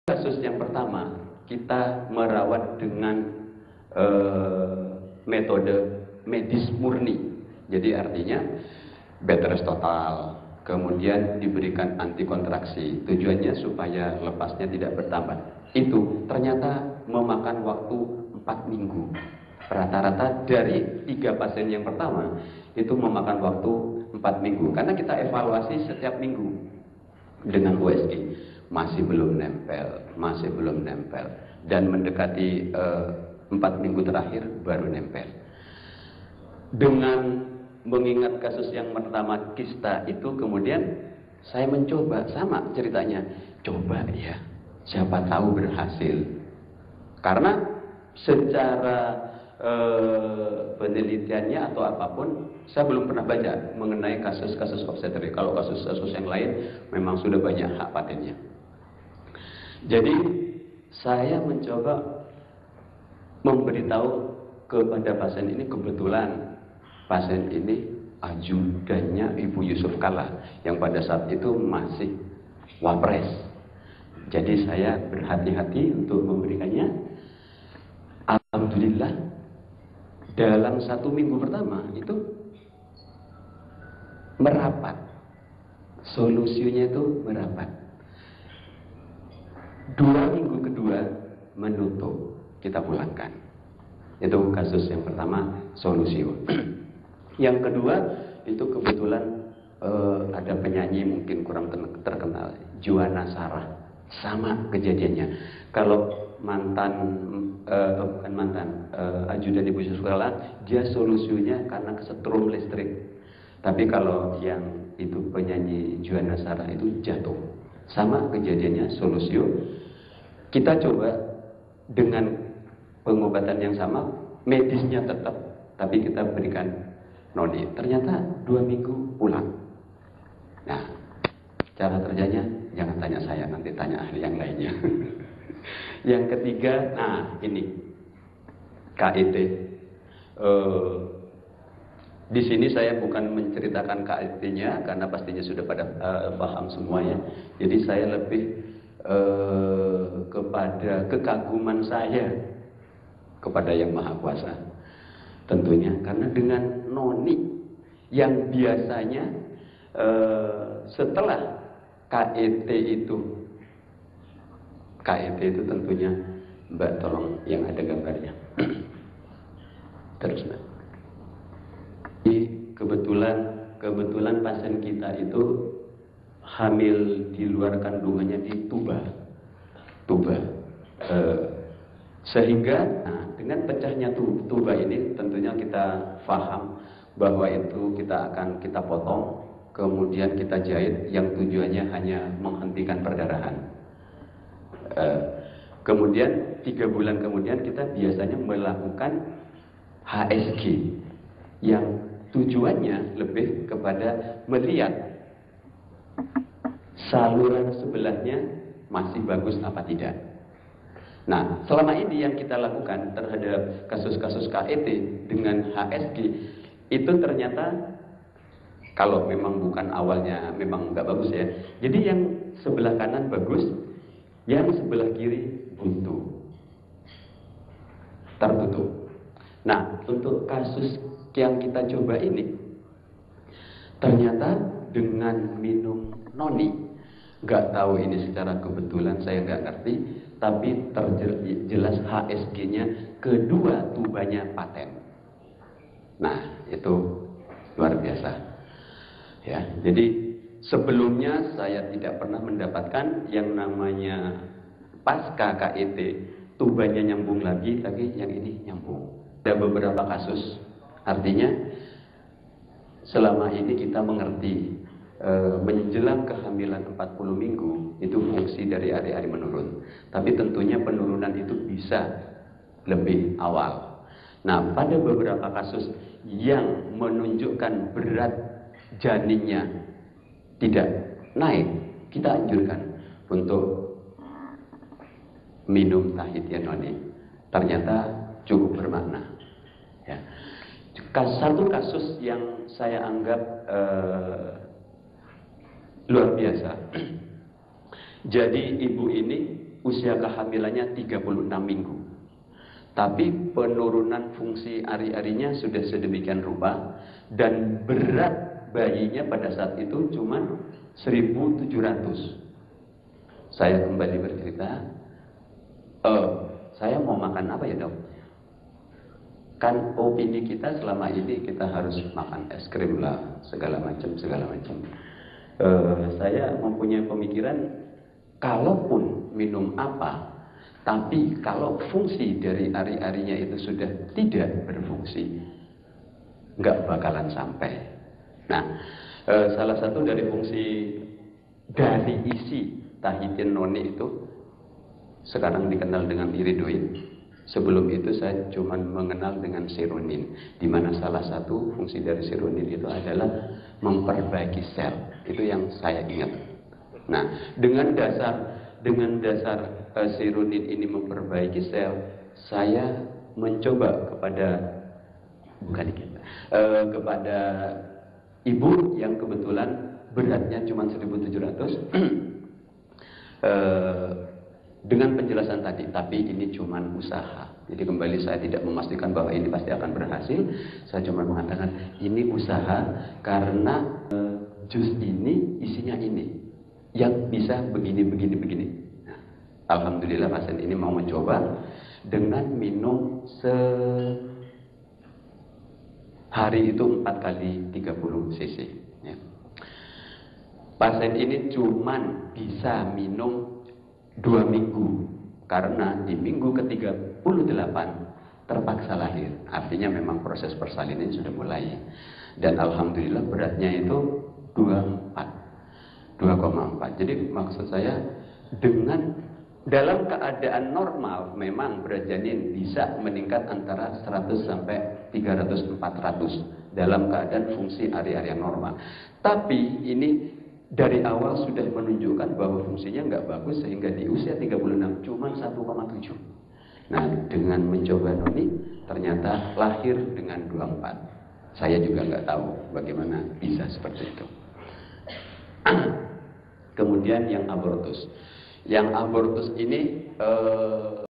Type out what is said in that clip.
Kasus yang pertama, kita merawat dengan metode medis murni. Jadi artinya bed rest total, kemudian diberikan antikontraksi. Tujuannya supaya lepasnya tidak bertambah. Itu ternyata memakan waktu 4 minggu. Rata-rata dari 3 pasien yang pertama itu memakan waktu 4 minggu. Karena kita evaluasi setiap minggu dengan USG. Masih belum nempel, dan mendekati 4 minggu terakhir baru nempel. Dengan mengingat kasus yang pertama kista itu, kemudian saya mencoba, sama ceritanya, coba ya, siapa tahu berhasil. Karena secara penelitiannya atau apapun, saya belum pernah baca mengenai kasus-kasus obstetrik. Kalau kasus-kasus yang lain memang sudah banyak hak patennya. Jadi saya mencoba memberitahu kepada pasien ini, kebetulan pasien ini ajudannya Ibu Yusuf Kalla yang pada saat itu masih wapres. Jadi saya berhati-hati untuk memberikannya. Alhamdulillah dalam 1 minggu pertama itu merapat, solusinya itu merapat. 2 minggu kedua menutup, kita pulangkan. Itu kasus yang pertama, solusi. Yang kedua itu kebetulan ada penyanyi mungkin kurang terkenal, Juana Sarah. Sama kejadiannya. Kalau ajudan Ibu Yusuf Kalla, dia solusinya karena kesetrum listrik. Tapi kalau yang itu penyanyi Juana Sarah itu jatuh. Sama kejadiannya, solusio. Kita coba dengan pengobatan yang sama, medisnya tetap, tapi kita berikan noni. Ternyata 2 minggu pulang. Nah, cara kerjanya jangan tanya saya, nanti tanya ahli yang lainnya. Yang ketiga, nah ini KET. Di sini saya bukan menceritakan KET-nya karena pastinya sudah pada paham semuanya. Jadi saya lebih kepada kekaguman saya kepada Yang Maha Kuasa. Tentunya karena dengan noni yang biasanya setelah KET itu tentunya Mbak tolong yang ada gambarnya. Terus Mbak. Jadi kebetulan pasien kita itu hamil di luar kandungannya di tuba. Sehingga dengan pecahnya tuba ini tentunya kita paham bahwa itu kita potong, kemudian kita jahit yang tujuannya hanya menghentikan perdarahan. Kemudian 3 bulan kemudian kita biasanya melakukan HSG yang tujuannya lebih kepada melihat saluran sebelahnya masih bagus apa tidak. Nah, selama ini yang kita lakukan terhadap kasus-kasus KET dengan HSG itu ternyata kalau memang bukan awalnya memang nggak bagus ya. Jadi yang sebelah kanan bagus, yang sebelah kiri buntu, tertutup. Nah, untuk kasus yang kita coba ini, ternyata dengan minum noni, nggak tahu ini secara kebetulan, saya nggak ngerti, tapi terjelas HSG-nya kedua tubanya paten. Nah, itu luar biasa. Ya, jadi sebelumnya saya tidak pernah mendapatkan yang namanya pasca KET tubanya nyambung lagi, tapi yang ini nyambung. Ada beberapa kasus, artinya selama ini kita mengerti menjelang kehamilan 40 minggu itu fungsi dari ari-ari menurun. Tapi tentunya penurunan itu bisa lebih awal. Nah, pada beberapa kasus yang menunjukkan berat janinnya tidak naik, kita anjurkan untuk minum Tahitian noni. Ternyata cukup bermakna. Ya. Satu kasus yang saya anggap luar biasa. Jadi ibu ini usia kehamilannya 36 minggu. Tapi penurunan fungsi ari-arinya sudah sedemikian rupa dan berat bayinya pada saat itu cuma 1.700. Saya kembali bercerita, saya mau makan apa ya dok? Kan opini kita selama ini kita harus makan es krim lah, segala macam. Saya mempunyai pemikiran, kalaupun minum apa, tapi kalau fungsi dari ari-arinya itu sudah tidak berfungsi, nggak bakalan sampai. Nah, salah satu dari fungsi dari isi tahitin noni itu sekarang dikenal dengan iridoid. Sebelum itu saya cuma mengenal dengan seronin, di mana salah satu fungsi dari seronin itu adalah memperbaiki sel. Itu yang saya ingat. Nah, dengan dasar seronin ini memperbaiki sel, saya mencoba kepada ibu yang kebetulan beratnya cuma 1.700 dengan penjelasan tadi, tapi ini cuma usaha. Jadi kembali saya tidak memastikan bahwa ini pasti akan berhasil. Saya cuma mengatakan ini usaha karena jus ini isinya ini yang bisa begini. Nah, alhamdulillah pasien ini mau mencoba dengan minum sehari itu 4 kali 30 cc. Ya. Pasien ini cuma bisa minum 2 minggu karena di minggu ke-38 terpaksa lahir. Artinya memang proses persalinan sudah mulai. Dan alhamdulillah beratnya itu 2,4. Jadi maksud saya, dengan dalam keadaan normal memang berat janin bisa meningkat antara 100 sampai 300-400 dalam keadaan fungsi ari-ari yang normal. Tapi ini dari awal sudah menunjukkan bahwa fungsinya nggak bagus, sehingga di usia 36 cuma 1,7. Nah, dengan mencoba noni ternyata lahir dengan 24. Saya juga nggak tahu bagaimana bisa seperti itu. Kemudian yang abortus ini